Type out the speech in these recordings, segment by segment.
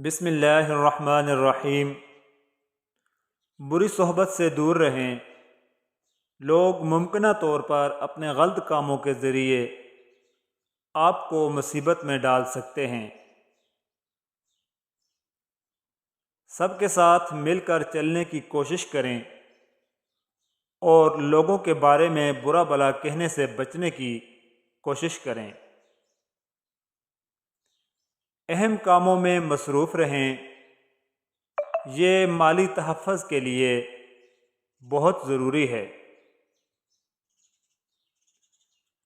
بسم اللہ الرحمن الرحیم۔ بری صحبت سے دور رہیں۔ لوگ ممکنہ طور پر اپنے غلط کاموں کے ذریعے آپ کو مصیبت میں ڈال سکتے ہیں۔ سب کے ساتھ مل کر چلنے کی کوشش کریں اور لوگوں کے بارے میں برا بھلا کہنے سے بچنے کی کوشش کریں۔ اہم کاموں میں مصروف رہیں، یہ مالی تحفظ کے لیے بہت ضروری ہے۔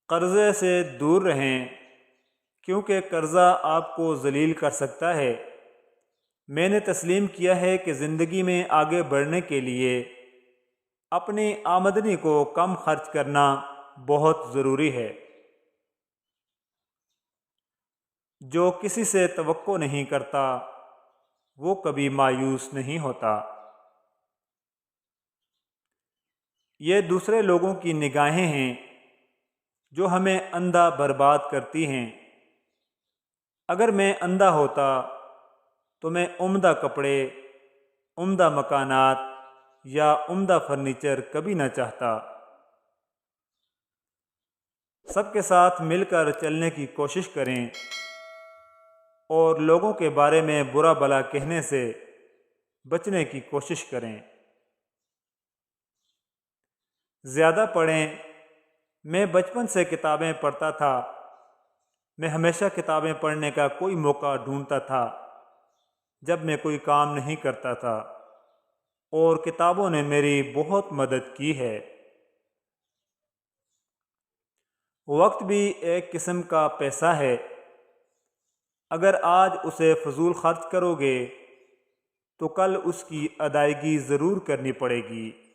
قرضے سے دور رہیں کیونکہ قرضہ آپ کو ذلیل کر سکتا ہے۔ میں نے تسلیم کیا ہے کہ زندگی میں آگے بڑھنے کے لیے اپنی آمدنی کو کم خرچ کرنا بہت ضروری ہے۔ جو کسی سے توقع نہیں کرتا وہ کبھی مایوس نہیں ہوتا۔ یہ دوسرے لوگوں کی نگاہیں ہیں جو ہمیں اندھا برباد کرتی ہیں۔ اگر میں اندھا ہوتا تو میں عمدہ کپڑے، عمدہ مکانات یا عمدہ فرنیچر کبھی نہ چاہتا۔ سب کے ساتھ مل کر چلنے کی کوشش کریں اور لوگوں کے بارے میں برا بھلا کہنے سے بچنے کی کوشش کریں۔ زیادہ پڑھیں۔ میں بچپن سے کتابیں پڑھتا تھا۔ میں ہمیشہ کتابیں پڑھنے کا کوئی موقع ڈھونڈتا تھا جب میں کوئی کام نہیں کرتا تھا، اور کتابوں نے میری بہت مدد کی ہے۔ وقت بھی ایک قسم کا پیسہ ہے۔ اگر آج اسے فضول خرچ کرو گے تو کل اس کی ادائیگی ضرور کرنی پڑے گی۔